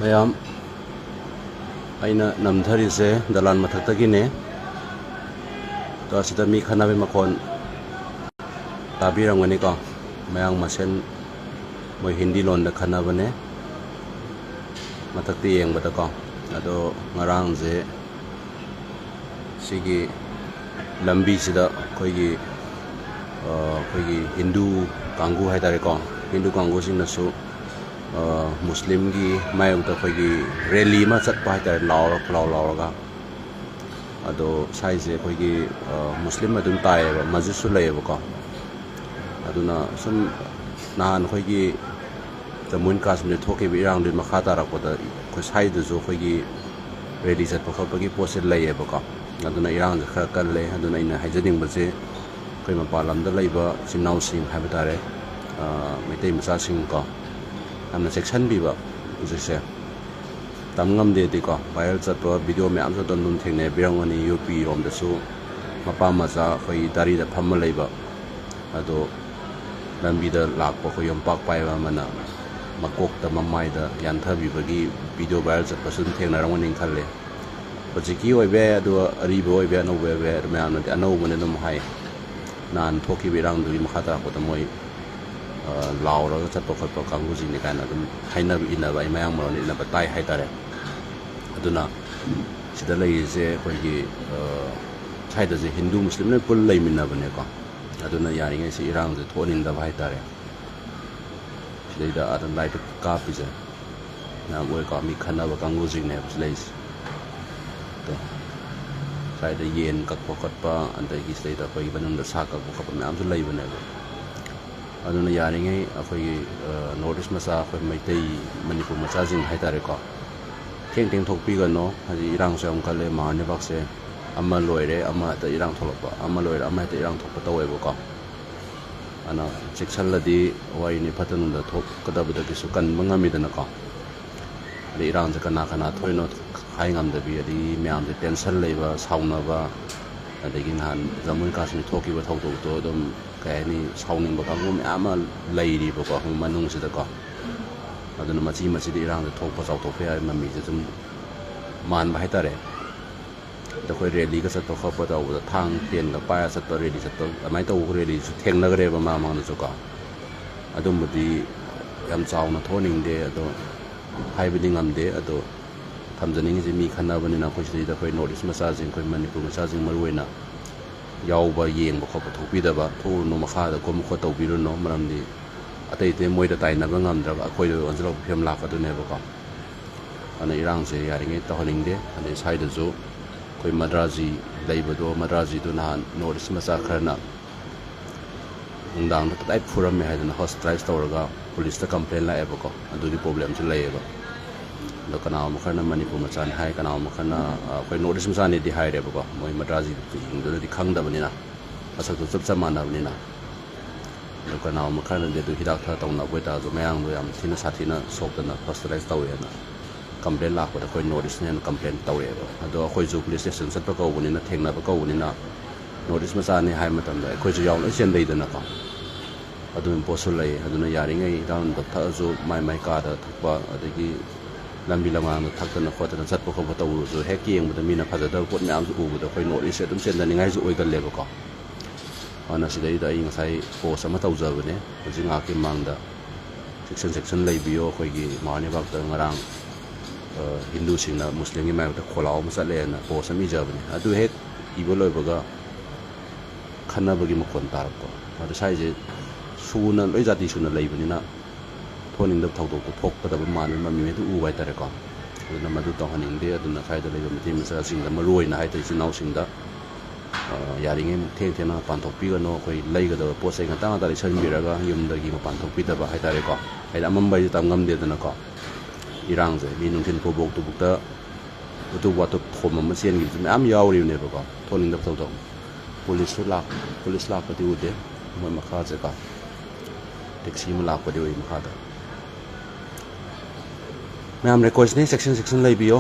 ꯃꯌꯥꯝ ꯑꯩꯅ ꯅꯝꯊꯔꯤꯁꯦ ꯗꯂꯥꯟ ꯃꯊꯛꯇꯒꯤꯅꯦ ꯇꯣ ꯑꯁꯤꯗ ꯃꯤ ꯈꯟꯅꯕꯒꯤ ꯃꯈꯣꯟ ꯇꯥꯕꯤꯔꯝꯒꯅꯤꯀꯣ ꯃꯌꯥꯡ ꯃꯁꯦꯟ ꯃꯣꯏ ꯍꯤꯟꯗꯤ ꯂꯣꯟꯗ ꯈꯟꯅꯕꯅꯦ ꯃꯊꯛꯇ ꯌꯦꯡꯕꯗꯀꯣ ꯑꯗꯣ ꯉꯔꯥꯡꯁꯦ ꯁꯤꯒꯤ ꯂꯝꯕꯤꯁꯤꯗ ꯑꯩꯈꯣꯏꯒꯤ ꯍꯤꯟꯗꯨ ꯀꯥꯡꯕꯨ ꯍꯥꯏꯇꯥꯔꯦꯀꯣ ꯍꯤꯟꯗꯨ ꯀꯥꯡꯕꯨꯁꯤꯡꯅꯁꯨ ꯃꯨꯁꯂꯤꯝꯒꯤ ꯃꯥꯌꯣꯛꯇ ꯑꯩꯈꯣꯏꯒꯤ ꯔꯦꯂꯤ ꯑꯃ ꯆꯠꯄ ꯍꯥꯏꯇꯥꯔꯦ ꯂꯥꯎꯔꯒ ꯑꯗꯣ ꯁꯥꯏꯁꯦ ꯑꯩꯈꯣꯏꯒꯤ ꯃꯨꯁꯂꯤꯝ ꯑꯗꯨꯝ ꯇꯥꯏꯌꯦꯕ ꯃꯁꯖꯤꯠꯁꯨ ꯂꯩꯌꯦꯕꯀꯣ ꯑꯗꯨꯅ ꯁꯨꯝ ꯅꯍꯥꯟ ꯑꯩꯈꯣꯏꯒꯤ ꯖꯃꯨ ꯑꯦꯟ ꯀꯥꯁꯃꯤꯔ ꯊꯣꯛꯈꯤꯕ ꯏꯔꯥꯡꯗꯨꯒꯤ ꯃꯈꯥ ꯇꯥꯔꯛꯄꯗ ꯑꯩꯈꯣꯏ ꯁ꯭ꯋꯥꯏꯗꯁꯨ ꯑꯩꯈꯣꯏꯒꯤ ꯔꯦꯂꯤ ꯆꯠꯄ ꯈꯣꯠꯄꯒꯤ ꯄꯣꯠꯁꯦ ꯂꯩꯌꯦꯕꯀꯣ ꯑꯗꯨꯅ ꯏꯔꯥꯡꯁꯦ ꯈꯔ ꯀꯜꯂꯦ ꯑꯗꯨꯅ ꯑꯩꯅ ꯍꯥꯏꯖꯅꯤꯡꯕꯁꯦ ꯑꯩꯈꯣꯏ ꯃꯄꯥꯟ ꯂꯝꯗ ꯂꯩꯕ ꯏꯆꯤꯟ ꯏꯅꯥꯎꯁꯤꯡ ꯍꯥꯏꯕ ꯇꯥꯔꯦ ꯃꯩꯇꯩ ꯃꯆꯥꯁꯤꯡ ꯀꯣ ꯌꯥꯝꯅ ꯆꯦꯛꯁꯤꯟꯕꯤꯕ ꯍꯧꯖꯤꯛꯁꯦ ꯇꯝ ꯉꯝꯗꯦꯗꯤꯀꯣ ꯚꯥꯏꯔꯦꯜ ꯆꯠꯄ ꯚꯤꯗꯤꯑꯣ ꯃꯌꯥꯝꯁꯨ ꯑꯗꯨꯝ ꯊꯦꯡꯅꯕꯤꯔꯝꯒꯅꯤ ꯌꯨ ꯄꯤ ꯔꯣꯝꯗꯁꯨ ꯃꯄꯥ ꯃꯆꯥ ꯑꯩꯈꯣꯏ ꯗꯥꯔꯤꯗ ꯐꯝꯃ ꯂꯩꯕ ꯑꯗꯣ ꯂꯝꯕꯤꯗ ꯂꯥꯛꯄ ꯑꯩꯈꯣꯏ ꯌꯣꯝꯄꯥꯛ ꯄꯥꯏꯕ ꯑꯃꯅ ꯃꯀꯣꯛꯇ ꯃꯃꯥꯏꯗ ꯌꯥꯟꯊꯕꯤꯕꯒꯤ ꯚꯤꯗꯤꯑꯣ ꯚꯥꯏꯔꯦꯜ ꯆꯠꯄꯁꯨ ꯑꯗꯨꯝ ꯊꯦꯡꯅꯔꯝꯒꯅꯤ ꯈꯜꯂꯦ ꯍꯧꯖꯤꯛꯀꯤ ꯑꯣꯏꯕ ꯌꯥꯏ ꯑꯗꯨꯒ ꯑꯔꯤꯕ ꯑꯣꯏꯕ ꯌꯥꯏ ꯑꯅꯧꯕ ꯑꯣꯏꯕ ꯌꯥꯏ ꯑꯗꯨ ꯃꯌꯥꯝꯅꯗꯤ ꯑꯅꯧꯕꯅꯤ ꯑꯗꯨꯝ ꯍꯥꯏ ꯅꯍꯥꯟ ꯊꯣꯛꯈꯤꯕ ꯏꯔꯥꯡꯗꯨꯒꯤ ꯃꯈꯥ ꯇꯥꯔꯛꯄꯗ ꯃꯣꯏ ꯂꯥꯎꯔꯒ ꯆꯠꯄ ꯈꯣꯠꯄ ꯀꯥꯡꯕꯨꯁꯤꯡꯅꯤ ꯀꯥꯏꯅ ꯑꯗꯨꯝ ꯍꯥꯏꯅꯕ ꯏꯟꯅꯕ ꯑꯩ ꯃꯌꯥꯝ ꯃꯔꯣꯟ ꯏꯟꯅꯕ ꯇꯥꯏ ꯍꯥꯏꯇꯥꯔꯦ ꯑꯗꯨꯅ ꯁꯤꯗ ꯂꯩꯔꯤꯁꯦ ꯑꯩꯈꯣꯏꯒꯤ ꯁ꯭ꯋꯥꯏꯗꯁꯦ ꯍꯤꯟꯗꯨ ꯃꯨꯁꯂꯤꯝ ꯂꯣꯏ ꯄꯨꯜ ꯂꯩꯃꯤꯟꯅꯕꯅꯦꯀꯣ ꯑꯗꯨꯅ ꯌꯥꯔꯤꯉꯩ ꯁꯤ ꯏꯔꯥꯡꯁꯦ ꯊꯣꯛꯍꯟꯅꯤꯡꯗꯕ ꯍꯥꯏꯇꯥꯔꯦ ꯁꯤꯗꯩꯗ ꯑꯗꯨꯝ ꯂꯥꯏꯠ ꯀꯥꯞꯄꯤꯁꯦ ꯃꯌꯥꯝ ꯑꯣꯏꯀꯣ ꯃꯤ ꯈꯟꯅꯕ ꯀꯥꯡꯕꯨꯁꯤꯡꯅꯦꯕ ꯁꯤ ꯂꯩꯔꯤꯁꯦ ꯑꯗꯣ ꯁ꯭ꯋꯥꯏꯗ ꯌꯦꯟ ꯀꯛꯄ ꯈꯣꯠꯄ ꯑꯗꯒꯤ ꯁꯤꯗꯩꯗ ꯑꯩꯈꯣꯏꯒꯤ ꯃꯅꯨꯡꯗ ꯁꯥ ꯀꯛꯄ ꯈꯣꯠꯄ ꯃꯌꯥꯝꯁꯨ ꯂꯩꯕꯅꯦꯕ ꯑꯗꯨꯅ ꯌꯥꯔꯤꯉꯩ ꯑꯩꯈꯣꯏꯒꯤ ꯅꯣꯔꯠ ꯏꯁ ꯃꯆꯥ ꯑꯩꯈꯣꯏ ꯃꯩꯇꯩ ꯃꯅꯤꯄꯨꯔ ꯃꯆꯥꯁꯤꯡ ꯍꯥꯏꯇꯥꯔꯦꯀꯣ ꯊꯦꯡ ꯊꯣꯛꯄꯤꯒꯅꯣ ꯍꯥꯏꯗꯤ ꯏꯔꯥꯡꯁꯨ ꯌꯥꯝ ꯀꯜꯂꯦ ꯃꯍꯥꯔꯅꯤꯕꯥꯛꯁꯦ ꯑꯃ ꯂꯣꯏꯔꯦ ꯑꯃ ꯍꯦꯛꯇ ꯏꯔꯥꯡ ꯊꯣꯛꯂꯛꯄ ꯑꯃ ꯂꯣꯏꯔꯦ ꯑꯃ ꯍꯦꯛꯇ ꯏꯔꯥꯡ ꯊꯣꯛꯄ ꯇꯧꯋꯦꯕꯀꯣ ꯑꯗꯨꯅ ꯆꯦꯛꯁꯤꯜꯂꯗꯤ ꯋꯥꯔꯤꯅꯤ ꯐꯠꯇꯅꯨꯡꯗ ꯊꯣꯛꯀꯗꯕꯗꯒꯤꯁꯨ ꯀꯟꯕ ꯉꯝꯃꯤꯗꯅꯀꯣ ꯑꯗꯩ ꯏꯔꯥꯡꯁꯦ ꯀꯅꯥ ꯊꯣꯛꯏꯅꯣ ꯍꯥꯏ ꯉꯝꯗꯕꯤ ꯑꯗꯒꯤ ꯃꯌꯥꯝꯁꯦ ꯇꯦꯟꯁꯟ ꯂꯩꯕ ꯁꯥꯎꯅꯕ ꯑꯗꯒꯤ ꯅꯍꯥꯟ ꯖꯃꯨ ꯑꯦꯟ ꯀꯥꯁꯃꯤꯔ ꯊꯣꯛꯈꯤꯕ ꯊꯧꯗꯣꯛꯇꯣ ꯑꯗꯨꯝ ꯀꯩ ꯍꯥꯏꯅꯤ ꯁꯥꯎꯅꯤꯡꯕ ꯀꯥꯡꯕꯨ ꯃꯌꯥꯝ ꯑꯃ ꯂꯩꯔꯤꯕꯀꯣ ꯃꯅꯨꯡꯁꯤꯗꯀꯣ ꯑꯗꯨꯅ ꯃꯆꯤꯗ ꯏꯔꯥꯡꯁꯦ ꯊꯣꯛꯄ ꯆꯥꯎꯊꯣꯛꯄ ꯌꯥꯕ ꯃꯃꯤꯁꯦ ꯁꯨꯝ ꯃꯥꯟꯕ ꯍꯥꯏꯇꯥꯔꯦ ꯑꯗ ꯑꯩꯈꯣꯏ ꯔꯦꯂꯤꯒ ꯆꯠꯄ ꯈꯣꯠꯄ ꯇꯧꯕꯗ ꯊꯥꯡ ꯇꯦꯟꯒ ꯄꯥꯏꯔ ꯆꯠꯄ ꯔꯦꯂꯤ ꯆꯠꯄ ꯑꯗꯨꯃꯥꯏꯅ ꯇꯧꯕ ꯔꯦꯂꯤꯁꯨ ꯊꯦꯡꯅꯈ꯭ꯔꯦꯕ ꯃꯥꯡꯗꯁꯨ ꯀꯣ ꯑꯗꯨꯝꯕꯗꯤ ꯌꯥꯝ ꯆꯥꯎꯅ ꯊꯣꯛꯍꯟꯅꯤꯡꯗꯦ ꯑꯗꯣ ꯍꯥꯏꯕꯗꯤ ꯉꯝꯗꯦ ꯑꯗꯣ ꯊꯝꯖꯅꯤꯡꯉꯤꯁꯦ ꯃꯤ ꯈꯟꯅꯕꯅꯤꯅ ꯑꯩꯈꯣꯏ ꯁꯤꯗꯩꯗ ꯑꯩꯈꯣꯏ ꯅꯣꯔꯠ ꯏꯁ ꯃꯆꯥꯁꯤꯡ ꯑꯩꯈꯣꯏ ꯃꯅꯤꯄꯨꯔ ꯃꯆꯥꯁꯤꯡ ꯃꯔꯨ ꯑꯣꯏꯅ ꯌꯥꯎꯕ ꯌꯦꯡꯕ ꯈꯣꯠꯄ ꯊꯣꯛꯄꯤꯗꯕ ꯊꯣꯛꯎꯅꯨ ꯃꯈꯥꯗ ꯀꯨꯝ ꯈꯣꯠ ꯇꯧꯕꯤꯔꯨꯅꯨ ꯃꯔꯝꯗꯤ ꯑꯇꯩ ꯃꯣꯏꯗ ꯇꯥꯏꯅꯕ ꯉꯝꯗ꯭ꯔꯒ ꯑꯩꯈꯣꯏꯗ ꯑꯣꯟꯁꯤꯜꯂꯛꯄ ꯐꯤꯕꯝ ꯂꯥꯛꯀꯗꯣꯏꯅꯦꯕꯀꯣ ꯑꯗꯨꯅ ꯏꯔꯥꯡꯁꯦ ꯌꯥꯔꯤꯉꯩ ꯇꯧꯍꯟꯅꯤꯡꯗꯦ ꯑꯗꯩ ꯁ꯭ꯋꯥꯏꯗꯁꯨ ꯑꯩꯈꯣই ꯃꯗ꯭ꯔꯥꯖꯤ ꯂꯩꯕꯗꯣ ꯃꯗ꯭ꯔꯥꯖꯤꯗꯣ ꯅꯍꯥꯟ ꯅꯣꯔꯠ ꯏꯁ ꯃꯆꯥ ꯈꯔꯅ ꯅꯨꯡꯗꯥꯡꯗ ꯇꯞꯇꯥꯏ ꯐꯨꯔꯝꯃꯦ ꯍꯥꯏꯗꯅ ꯍꯣꯁꯄꯤꯇꯥꯂꯥꯏꯁ ꯇꯧꯔꯒ ꯄꯨꯂꯤꯁꯇ ꯀꯝꯄ꯭ꯂꯦꯟ ꯂꯥꯛꯑꯦꯕꯀꯣ ꯑꯗꯨꯒꯤ ꯄ꯭ꯔꯣꯕ꯭ꯂꯦꯝꯁꯨ ꯂꯩꯌꯦꯕ ꯑꯗꯣ ꯀꯅꯥꯒꯨꯝꯕ ꯈꯔꯅ ꯃꯅꯤꯄꯨꯔ ꯃꯆꯥꯅꯤ ꯍꯥꯏ ꯀꯅꯥꯒꯨꯝꯕ ꯈꯔꯅ ꯑꯩꯈꯣꯏ ꯅꯣꯔꯠ ꯏꯁ ꯃꯆꯥꯅꯤꯗꯤ ꯍꯥꯏꯔꯦꯕꯀꯣ ꯃꯣꯏ ꯃꯗ꯭ꯔꯥꯖꯤꯁꯤꯡꯗꯨꯅꯗꯤ ꯈꯪꯗꯕꯅꯤꯅ ꯃꯁꯛꯇꯨ ꯆꯞ ꯃꯥꯟꯅꯕꯅꯤꯅ ꯑꯗꯣ ꯀꯅꯥꯒꯨꯝꯕ ꯈꯔꯅꯗꯤ ꯑꯗꯨ ꯍꯤꯗꯥꯛ ꯈꯔ ꯇꯧꯅꯕ ꯑꯣꯏꯇꯥꯔꯁꯨ ꯃꯌꯥꯡꯗꯣ ꯌꯥꯝ ꯊꯤꯅ ꯁꯥꯊꯤꯅ ꯁꯣꯛꯇꯅ ꯍꯣꯁꯄꯤꯇꯥꯂꯥꯏꯁ ꯇꯧꯋꯦꯅ ꯀꯝꯄ꯭ꯂꯦꯟ ꯂꯥꯛꯄꯗ ꯑꯩꯈꯣꯏ ꯅꯣꯔꯠ ꯏꯁꯅ ꯍꯦꯟꯅ ꯀꯝꯄ꯭ꯂꯦꯟ ꯇꯧꯔꯛꯑꯦꯕ ꯑꯗꯣ ꯑꯩꯈꯣꯏꯁꯨ ꯄꯨꯂꯤꯁ ꯁ꯭ꯇꯦꯁꯟ ꯆꯠꯄ ꯀꯧꯕꯅꯤꯅ ꯊꯦꯡꯅꯕ ꯀꯧꯕꯅꯤ나 ꯅꯣꯔꯠ ꯏꯁ ꯃꯆꯥꯅꯤ ꯍꯥꯏꯕ ꯃꯇꯝꯗ ꯑꯩꯈꯣꯏꯁꯨ ꯌꯥꯎ ꯂꯣꯏ ꯆꯦꯟꯗꯩꯗꯅꯀꯣ ꯑꯗꯨꯒꯤ ꯄꯣꯠꯁꯨ ꯂꯩ ꯑꯗꯨꯅ ꯌꯥꯔꯤꯉꯩ ꯍꯤꯗꯥꯛ ꯊꯛꯑꯁꯨ ꯃꯥꯏ ꯀꯥꯗ ꯊꯛꯄ ꯑꯗꯒꯤ ꯂꯝꯕꯤ ꯂꯝꯒꯥꯡꯗ ꯊꯛꯇꯅ ꯈꯣꯠꯇꯅ ꯆꯠꯄ ꯈꯣꯠꯄ ꯇꯧꯕꯁꯨ ꯍꯦꯛ ꯌꯦꯡꯕꯗ ꯃꯤꯅ ꯐꯖꯗꯕ ꯄꯣꯠ ꯃꯌꯥꯝꯁꯨ ꯎꯕꯗ ꯑꯩꯈꯣꯏ ꯅꯣꯔꯠ ꯏꯁꯁꯦ ꯑꯗꯨꯝ ꯆꯦꯟꯊꯅꯤꯡꯉꯥꯏꯁꯨ ꯑꯣꯏꯒꯜꯂꯦꯕꯀꯣ ꯑꯗꯨꯅ ꯁꯤꯗꯩꯗ ꯑꯩ ꯉꯁꯥꯏ ꯄꯣꯁ ꯑꯃ ꯇꯧꯖꯕꯅꯦ ꯍꯧꯖꯤꯛ ꯉꯥꯏꯍꯥꯛꯀꯤ ꯃꯃꯥꯡꯗ ꯆꯦꯛꯁꯤꯟ ꯂꯩꯕꯤꯌꯣ ꯑꯩꯈꯣꯏꯒꯤ ꯃꯍꯥꯔꯅꯤꯕꯥꯛꯇ ꯉꯔꯥꯡ ꯍꯤꯟꯗꯨꯁꯤꯡꯅ ꯃꯨꯁꯂꯤꯝꯒꯤ ꯃꯥꯌꯣꯛꯇ ꯈꯣꯜꯂꯥꯎ ꯑꯃ ꯆꯠꯂꯦꯅ ꯄꯣꯁ ꯑꯃ ꯏꯖꯕꯅꯦ ꯑꯗꯨ ꯍꯦꯛ ꯏꯕ ꯂꯣꯏꯕꯒ ꯈꯟꯅꯕꯒꯤ ꯃꯈꯣꯟ ꯇꯥꯔꯛꯄ ꯑꯗꯣ ꯁ꯭ꯋꯥꯏꯁꯦ ꯁꯨꯅ ꯂꯣꯏ ꯖꯥꯇꯤ ꯁꯨꯅ ꯂꯩꯕꯅꯤꯅ ꯊꯣꯛꯅꯤꯡꯗꯕ ꯊꯧꯗꯣꯛꯇꯣ ꯊꯣꯛꯀꯗꯕ ꯃꯥꯟꯕ ꯃꯃꯤ ꯍꯦꯛꯇ ꯎꯕ ꯍꯥꯏꯇꯥꯔꯦꯀꯣ ꯑꯗꯨꯅ ꯃꯗꯨ ꯇꯧꯍꯟꯅꯤꯡꯗꯦ ꯑꯗꯨꯅ ꯁ꯭ꯋꯥꯏꯗ ꯂꯩꯕ ꯃꯩꯇꯩ ꯃꯆꯥꯁꯤꯡꯗ ꯃꯔꯨ ꯑꯣꯏꯅ ꯍꯥꯏꯇꯥꯔꯦ ꯏꯆꯤꯜ ꯏꯅꯥꯎꯁꯤꯡꯗ ꯌꯥꯔꯤꯉꯩ ꯊꯦꯡꯅ ꯃꯄꯥꯟ ꯊꯣꯛꯄꯤꯒꯅꯣ ꯑꯩꯈꯣꯏ ꯂꯩꯒꯗꯕ ꯄꯣꯠ ꯆꯩ ꯉꯟꯇꯥ ꯂꯩꯁꯟꯕꯤꯔꯒ ꯌꯨꯝꯗꯒꯤ ꯃꯄꯥꯟ ꯊꯣꯛꯄꯤꯗꯕ ꯍꯥꯏꯇꯥꯔꯦꯀꯣ ꯍꯥꯏꯗꯤ ꯑꯃꯝꯕ ꯍꯥꯏꯁꯦ ꯇꯝ ꯉꯝꯗꯦꯗꯅꯀꯣ ꯏꯔꯥꯡꯁꯦ ꯃꯤ ꯅꯨꯡꯊꯤꯟ ꯐꯧꯕꯣꯛꯇꯨꯕꯨꯛꯇ ꯎꯇꯨꯞ ꯋꯥꯇꯨꯞ ꯊꯣꯝ ꯑꯃ ꯆꯦꯟꯈꯤꯕꯁꯨ ꯃꯌꯥꯝ ꯌꯥꯎꯔꯤꯕꯅꯦꯕꯀꯣ ꯊꯣꯛꯅꯤꯡꯗꯕ ꯊꯧꯗꯣꯛ ꯄꯨꯂꯤꯁ ꯂꯥꯛꯄꯗꯤ ꯎꯗꯦ ꯃꯣꯏ ꯃꯈꯥꯁꯦꯀꯣ ꯇꯦꯛꯁꯤ ꯑꯃ ꯂꯥꯛꯄꯗꯤ ꯎꯏ ꯃꯈꯥꯗ ꯃꯌꯥꯝ ꯔꯤꯀ꯭ꯋꯦꯁꯅꯤ ꯆꯦꯛꯁꯤꯟ ꯂꯩꯕꯤꯌꯣ